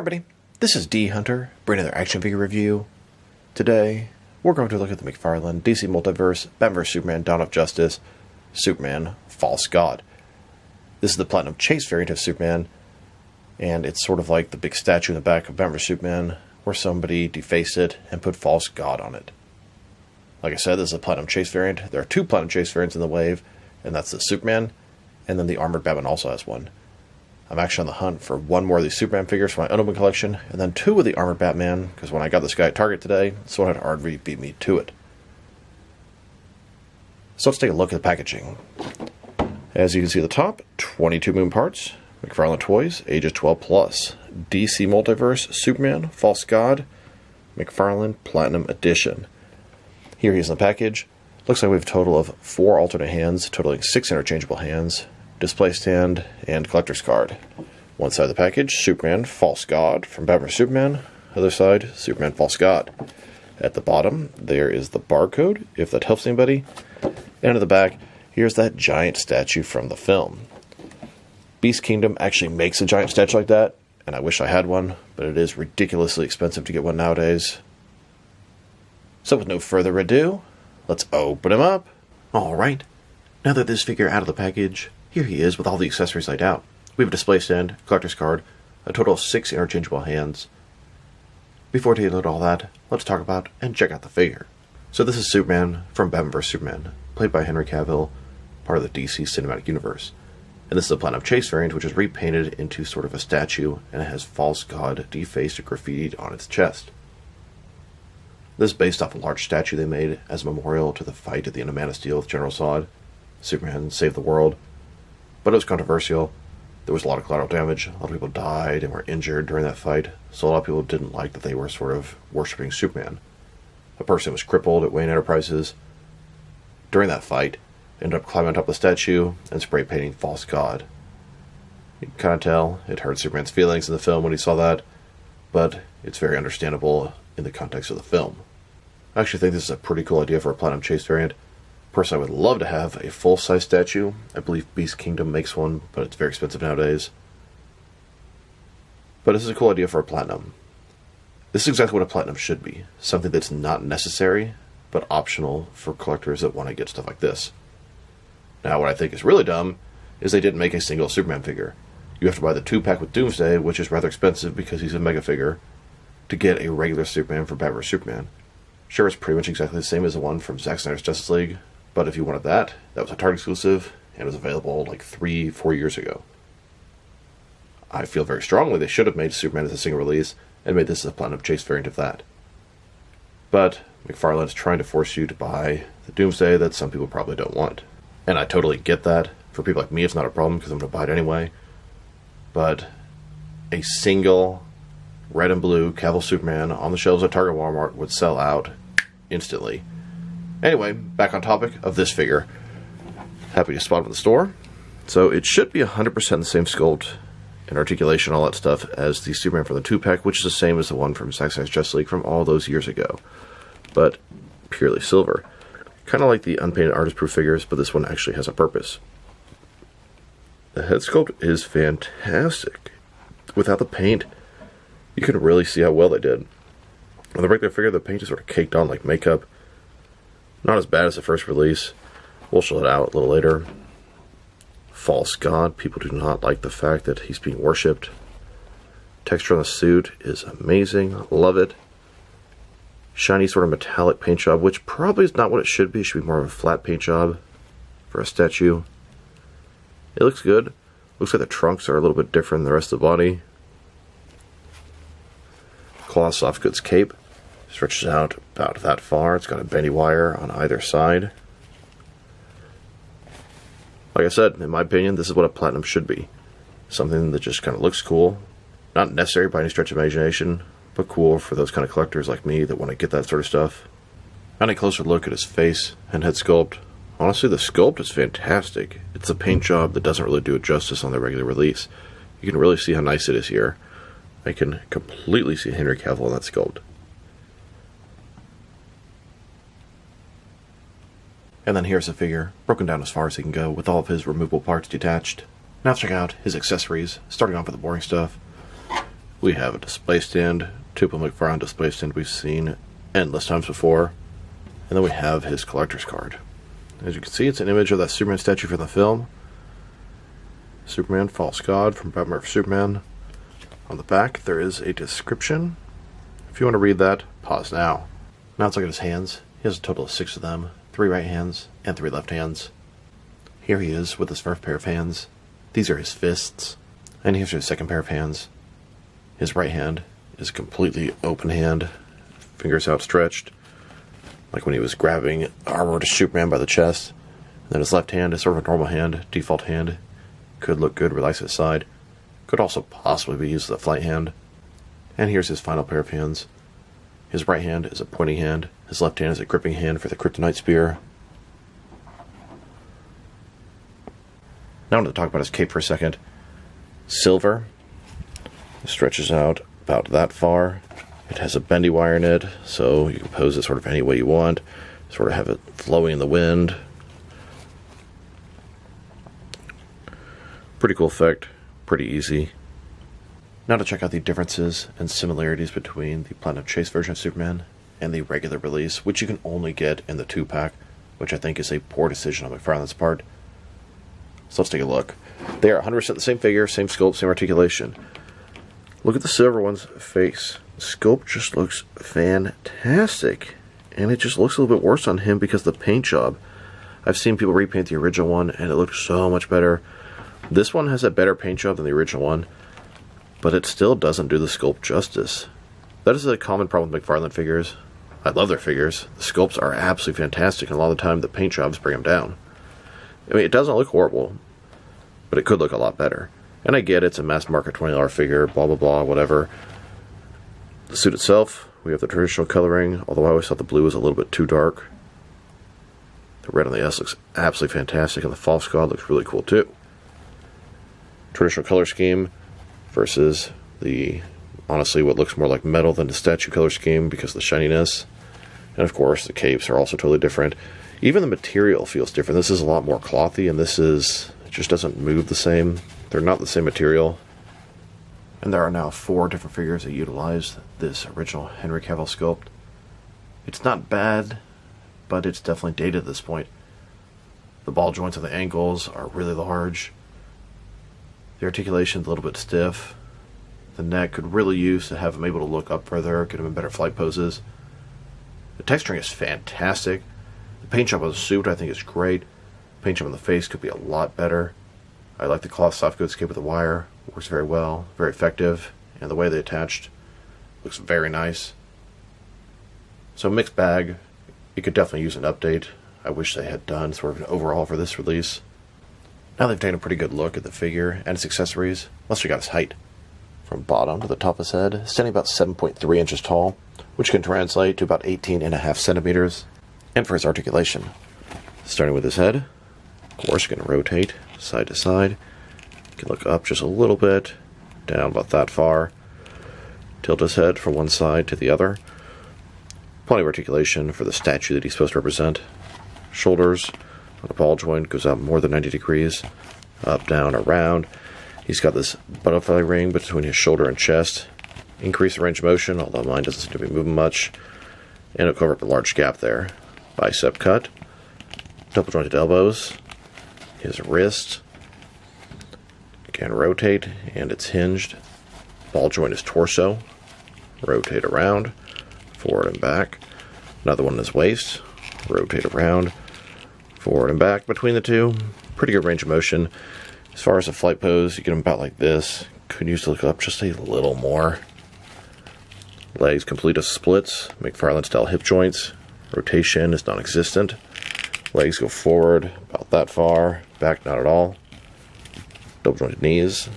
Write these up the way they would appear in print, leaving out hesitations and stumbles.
everybody, this is D Hunter, bringing another action figure review. Today, we're going to look at the McFarlane DC Multiverse Batman vs Superman Dawn of Justice, Superman False God. This is the Platinum Chase variant of Superman, and it's sort of like the big statue in the back of Batman vs Superman, where somebody defaced it and put False God on it. Like I said, this is a Platinum Chase variant. There are two Platinum Chase variants in the wave, and that's the Superman, and then the Armored Batman also has one. I'm actually on the hunt for one more of these Superman figures for my unopened collection, and then two of the Armored Batman, because when I got this guy at Target today, someone had already beat me to it. So let's take a look at the packaging. As you can see at the top, 22 moving parts, McFarlane Toys, ages 12 plus, DC Multiverse, Superman, False God, McFarlane Platinum Edition. Here he is in the package. Looks like we have a total of 4 alternate hands, totaling 6 interchangeable hands, display stand, and collector's card. One side of the package, Superman False God from Batman vs Superman. Other side, Superman False God. At the bottom, there is the barcode, if that helps anybody. And at the back, here's that giant statue from the film. Beast Kingdom actually makes a giant statue like that, and I wish I had one, but it is ridiculously expensive to get one nowadays. So with no further ado, let's open him up. Alright, now that this figure out of the package, here he is with all the accessories laid out. We have a display stand, collector's card, a total of 6 interchangeable hands. Before taking a look at all that, let's talk about and check out the figure. So this is Superman from Batman vs Superman, played by Henry Cavill, part of the DC Cinematic Universe. And this is a Platinum Chase variant, which is repainted into sort of a statue, and it has False God defaced or graffitied on its chest. This is based off a large statue they made as a memorial to the fight at the end of Man of Steel with General Zod. Superman saved the world. But it was controversial. There was a lot of collateral damage. A lot of people died and were injured during that fight. So a lot of people didn't like that they were sort of worshipping Superman. A person was crippled at Wayne Enterprises during that fight, ended up climbing on top of the statue and spray painting False God. You can kind of tell it hurt Superman's feelings in the film when he saw that, but it's very understandable in the context of the film. I actually think this is a pretty cool idea for a Platinum Chase variant. Personally, I would love to have a full-size statue. I believe Beast Kingdom makes one, but it's very expensive nowadays. But this is a cool idea for a Platinum. This is exactly what a Platinum should be. Something that's not necessary, but optional for collectors that want to get stuff like this. Now, what I think is really dumb is they didn't make a single Superman figure. You have to buy the 2-pack with Doomsday, which is rather expensive because he's a mega figure, to get a regular Superman for Batman vs Superman. Sure, it's pretty much exactly the same as the one from Zack Snyder's Justice League, but if you wanted that, that was a Target exclusive, and it was available like 3-4 years ago. I feel very strongly they should have made Superman as a single release, and made this a Platinum Chase variant of that. But McFarlane is trying to force you to buy the Doomsday that some people probably don't want. And I totally get that. For people like me, it's not a problem, because I'm going to buy it anyway. But a single red and blue Cavill Superman on the shelves at Target Walmart would sell out instantly. Anyway, back on topic of this figure. Happy to spot him in the store. So it should be 100% the same sculpt and articulation, all that stuff, as the Superman from the 2-pack, which is the same as the one from Zack Snyder's Justice League from all those years ago. But purely silver. Kind of like the unpainted artist-proof figures, but this one actually has a purpose. The head sculpt is fantastic. Without the paint, you can really see how well they did. On the regular figure, the paint is sort of caked on like makeup. Not as bad as the first release. We'll show it out a little later. False God. People do not like the fact that he's being worshipped. Texture on the suit is amazing. Love it. Shiny sort of metallic paint job, which probably is not what it should be. It should be more of a flat paint job for a statue. It looks good. Looks like the trunks are a little bit different than the rest of the body. Cloth soft goods cape stretches out about that far. It's got a bendy wire on either side. Like I said, in my opinion, this is what a Platinum should be. Something that just kind of looks cool. Not necessary by any stretch of imagination, but cool for those kind of collectors like me that want to get that sort of stuff. And a closer look at his face and head sculpt. Honestly, the sculpt is fantastic. It's a paint job that doesn't really do it justice on the regular release. You can really see how nice it is here. I can completely see Henry Cavill in that sculpt. And then here's the figure, broken down as far as he can go, with all of his removable parts detached. Now let's check out his accessories, starting off with the boring stuff. we have a display stand, typical McFarlane display stand we've seen endless times before. And then we have his collector's card. As you can see, it's an image of that Superman statue from the film. Superman, False God from Batman vs. Superman. On the back, there is a description. If you want to read that, pause now. Now let's look at his hands. He has a total of 6 of them, 3 right hands and 3 left hands. Here he is with his first pair of hands. These are his fists. And here's his second pair of hands. His right hand is a completely open hand, fingers outstretched, like when he was grabbing armored Superman by the chest. And then his left hand is sort of a normal hand, default hand. Could look good, relaxed at the side. Could also possibly be used as a flight hand. And here's his final pair of hands. His right hand is a pointing hand. His left hand is a gripping hand for the kryptonite spear. Now I want to talk about his cape for a second. Silver. It stretches out about that far. It has a bendy wire in it, so you can pose it sort of any way you want. Sort of have it flowing in the wind. Pretty cool effect. Pretty easy. Now to check out the differences and similarities between the Platinum Chase version of Superman and the regular release, which you can only get in the 2-pack, which I think is a poor decision on McFarlane's part. So let's take a look. They are 100% the same figure, same sculpt, same articulation. Look at the silver one's face. The sculpt just looks fantastic. And it just looks a little bit worse on him because of the paint job. I've seen people repaint the original one and it looks so much better. This one has a better paint job than the original one, but it still doesn't do the sculpt justice. That is a common problem with McFarlane figures. I love their figures. The sculpts are absolutely fantastic, and a lot of the time the paint jobs bring them down. I mean, it doesn't look horrible, but it could look a lot better. And I get it's a mass market $20 figure, blah blah blah, whatever. The suit itself, we have the traditional coloring, although I always thought the blue was a little bit too dark. The red on the S looks absolutely fantastic, and the False God looks really cool too. Traditional color scheme versus the, honestly, what looks more like metal than the statue color scheme because of the shininess. And of course, the capes are also totally different. Even the material feels different. This is a lot more clothy, and this is, it just doesn't move the same. They're not the same material. And there are now 4 different figures that utilize this original Henry Cavill sculpt. It's not bad, but it's definitely dated at this point. The ball joints and the angles are really large. The articulation's a little bit stiff. The neck could really use to have him able to look up further, get him in better flight poses. The texturing is fantastic. The paint job on the suit I think is great. The paint job on the face could be a lot better. I like the cloth soft goods cape with the wire. Works very well, very effective, and the way they attached looks very nice. So mixed bag. It could definitely use an update. I wish they had done sort of an overhaul for this release. Now they've taken a pretty good look at the figure and its accessories. Let's check out his height. From bottom to the top of his head, standing about 7.3 inches tall, which can translate to about 18.5 centimeters. And for his articulation, starting with his head, of course, you can rotate side to side. You can look up just a little bit, down about that far. Tilt his head from one side to the other. Plenty of articulation for the statue that he's supposed to represent. Shoulders on the ball joint goes out more than 90 degrees. Up, down, around. He's got this butterfly ring between his shoulder and chest. Increase the range of motion, although mine doesn't seem to be moving much. And it'll cover up a large gap there. Bicep cut. Double jointed elbows. His wrist. Again, rotate, and it's hinged. Ball joint is torso. Rotate around. Forward and back. Another one in his waist. Rotate around. Forward and back between the two. Pretty good range of motion. As far as a flight pose, you get him about like this. Could use to look up just a little more. Legs complete as splits. McFarlane style hip joints. Rotation is non-existent. Legs go forward about that far. Back not at all. Double jointed knees.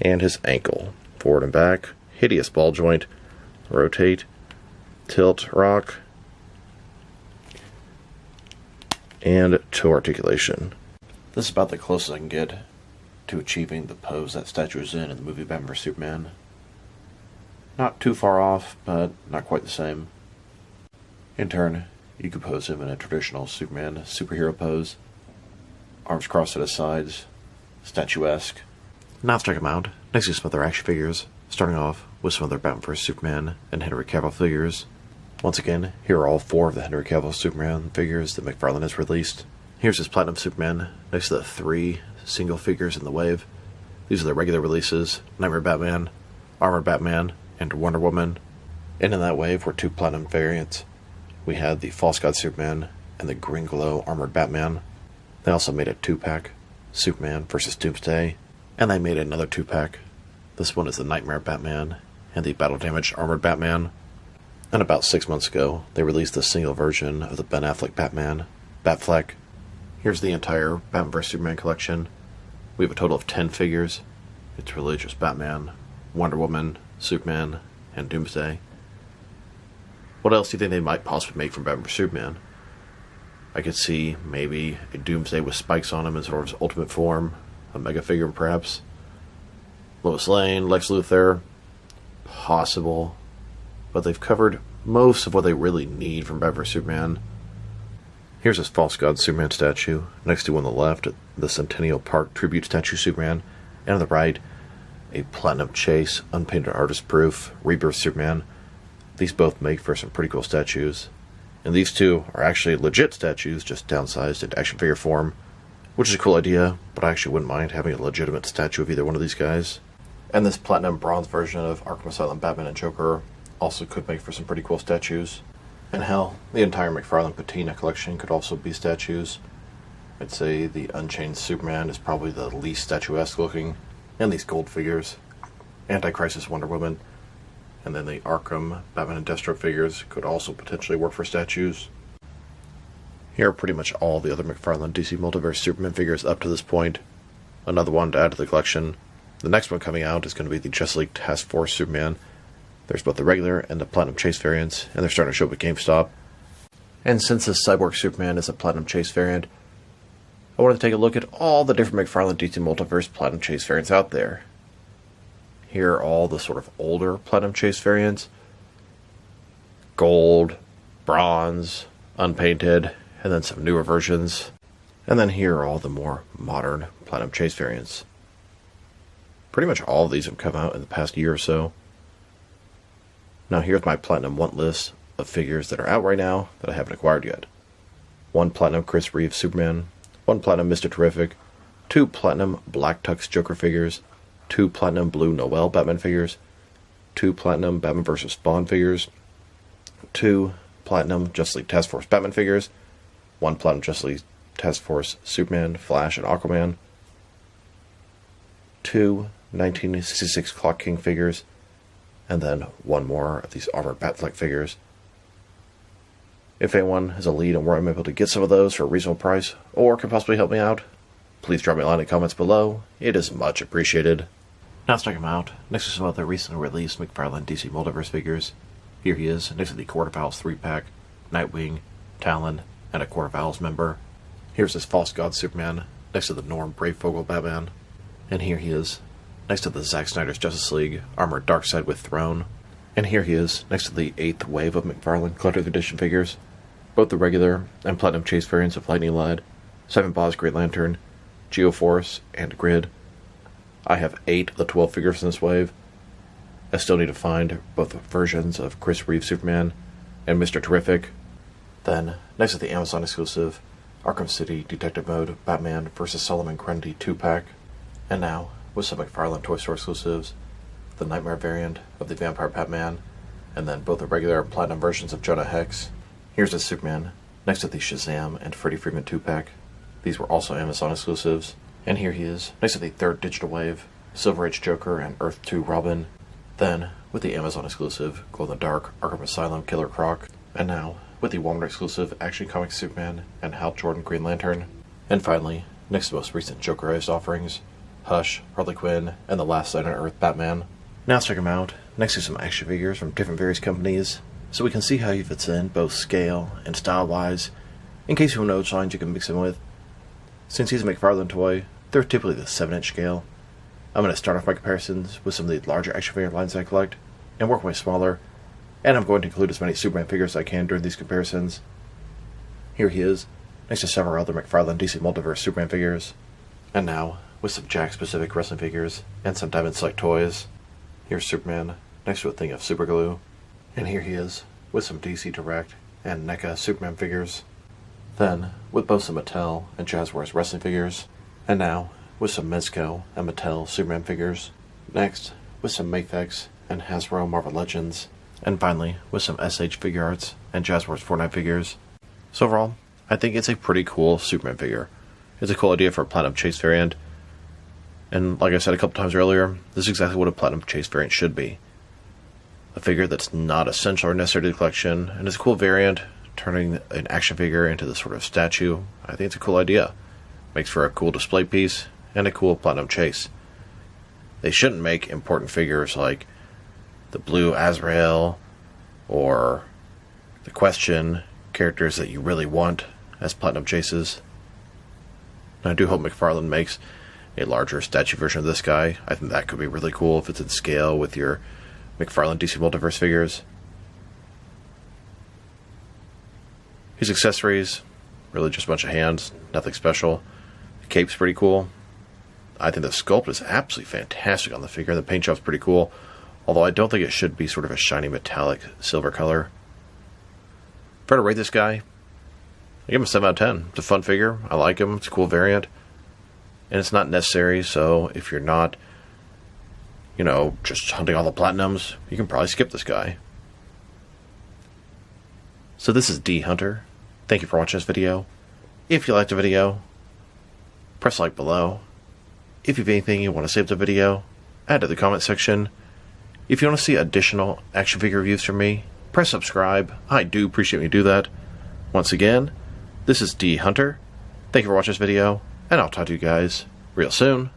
And his ankle. Forward and back. Hideous ball joint. Rotate. Tilt. Rock. And toe articulation. This is about the closest I can get to achieving the pose that statue is in the movie Batman vs. Superman. Not too far off, but not quite the same. In turn, you could pose him in a traditional Superman superhero pose. Arms crossed at his sides, statuesque. Now let's check him out next to some other action figures, Starting off with some other Batman vs Superman and Henry Cavill figures. Once again, here are all 4 of the Henry Cavill Superman figures that McFarlane has released. Here's his Platinum Superman next to the 3 single figures in the wave. These are the regular releases: Nightmare Batman, Armored Batman, and Wonder Woman. And in that wave were 2 Platinum variants. We had the False God Superman and the Green Glow Armored Batman. They also made a 2-pack, Superman vs Doomsday, and they made another 2-pack. This one is the Nightmare Batman and the Battle Damaged Armored Batman. And about 6 months ago, they released a single version of the Ben Affleck Batman, Batfleck. Here's the entire Batman vs Superman collection. We have a total of 10 figures. It's really just Batman, Wonder Woman, Superman, and Doomsday. What else do you think they might possibly make from Batman vs Superman? I could see maybe a Doomsday with spikes on him in sort of his ultimate form, a mega figure perhaps. Lois Lane, Lex Luthor, possible. But they've covered most of what they really need from Batman vs Superman. Here's this False God Superman statue. Next to on the left, the Centennial Park Tribute Statue Superman. And on the right, a Platinum Chase Unpainted Artist Proof Rebirth Superman. These both make for some pretty cool statues. And these 2 are actually legit statues, just downsized into action figure form, which is a cool idea, but I actually wouldn't mind having a legitimate statue of either one of these guys. And this Platinum Bronze version of Arkham Asylum Batman and Joker also could make for some pretty cool statues. And hell, the entire McFarlane Patina collection could also be statues. I'd say the Unchained Superman is probably the least statuesque looking, and these gold figures. Anti-Crisis Wonder Woman, and then the Arkham Batman and Deathstroke figures could also potentially work for statues. Here are pretty much all the other McFarlane DC Multiverse Superman figures up to this point. Another one to add to the collection. The next one coming out is going to be the Justice League Task Force Superman. There's both the regular and the Platinum Chase variants, and they're starting to show up at GameStop. And since this Cyborg Superman is a Platinum Chase variant, I wanted to take a look at all the different McFarlane DC Multiverse Platinum Chase variants out there. Here are all the sort of older Platinum Chase variants. Gold, bronze, unpainted, and then some newer versions. And then here are all the more modern Platinum Chase variants. Pretty much all of these have come out in the past year or so. Now here's my Platinum want list of figures that are out right now that I haven't acquired yet. 1 Platinum Chris Reeve Superman, 1 Platinum Mr. Terrific, 2 Platinum Black Tux Joker figures, 2 Platinum Blue Noel Batman figures, 2 Platinum Batman vs. Spawn figures, 2 Platinum Justice League Task Force Batman figures, 1 Platinum Justice League Task Force Superman, Flash, and Aquaman, 2 1966 Clock King figures, and then 1 more of these Armored Batfleck figures. If anyone has a lead on where I'm able to get some of those for a reasonable price, or can possibly help me out, please drop me a line in the comments below. It is much appreciated. Now let's check him out. Next to some other recently released McFarlane DC Multiverse figures. Here he is, next to the Court of Owls 3-pack, Nightwing, Talon, and a Court of Owls member. Here's this False God Superman, next to the Norm Brayfogle Batman. And here he is, next to the Zack Snyder's Justice League, Armored Darkseid with Throne. And here he is, next to the 8th wave of McFarlane Collector's Edition figures, both the regular and Platinum Chase variants of Lightning Lad, Simon Baugh's Green Lantern, Geoforce, and Grid. I have 8 of the 12 figures in this wave. I still need to find both versions of Chris Reeve Superman and Mr. Terrific. Then, next to the Amazon exclusive, Arkham City Detective Mode Batman vs. Solomon Grundy 2-pack. And now, with some McFarlane Toy Store exclusives, the Nightmare variant of the Vampire Batman, and then both the regular and Platinum versions of Jonah Hex. Here's the Superman, next to the Shazam and Freddie Freeman 2-pack. These were also Amazon exclusives. And here he is, next to the 3rd Digital Wave, Silver Age Joker and Earth 2 Robin. Then, with the Amazon exclusive, Glow in the Dark Arkham Asylum Killer Croc. And now, with the Walmart exclusive Action Comics Superman and Hal Jordan Green Lantern. And finally, next to the most recent Jokerized offerings, Hush, Harley Quinn, and the Last Night on Earth Batman. Now let's check him out, next to some action figures from different various companies, so we can see how he fits in, both scale and style-wise, in case you know which lines you can mix him with. Since he's a McFarlane toy, they're typically the 7-inch scale. I'm going to start off my comparisons with some of the larger action figure lines I collect, and work my way smaller, and I'm going to include as many Superman figures as I can during these comparisons. Here he is, next to several other McFarlane DC Multiverse Superman figures. And now, with some Jack-specific wrestling figures, and some Diamond Select toys. Here's Superman next to a thing of super glue. And here he is with some DC Direct and NECA Superman figures. Then with both some Mattel and Jazzwares wrestling figures. And now with some Mezco and Mattel Superman figures. Next with some Mafex and Hasbro Marvel Legends. And finally with some SH Figure Arts and Jazzwares Fortnite figures. So overall, I think it's a pretty cool Superman figure. It's a cool idea for a Platinum Chase variant. And like I said a couple times earlier, this is exactly what a Platinum Chase variant should be. A figure that's not essential or necessary to the collection, and it's a cool variant, turning an action figure into this sort of statue. I think it's a cool idea. Makes for a cool display piece, and a cool Platinum Chase. They shouldn't make important figures like the Blue Azrael, or the Question, characters that you really want as Platinum Chases. And I do hope McFarlane makes a larger statue version of this guy. I think that could be really cool if it's in scale with your McFarlane DC Multiverse figures. His accessories, really just a bunch of hands, nothing special. The cape's pretty cool. I think the sculpt is absolutely fantastic on the figure. The paint job's pretty cool, although I don't think it should be sort of a shiny metallic silver color. If I were to rate this guy, I give him a 7 out of 10. It's a fun figure. I like him. It's a cool variant. And it's not necessary, so if you're not, just hunting all the platinums, you can probably skip this guy. So this is D Hunter. Thank you for watching this video. If you liked the video, press like below. If you have anything you want to say to the video, add to the comment section. If you want to see additional action figure reviews from me, press subscribe. I do appreciate when you do that. Once again, this is D Hunter. Thank you for watching this video, and I'll talk to you guys real soon.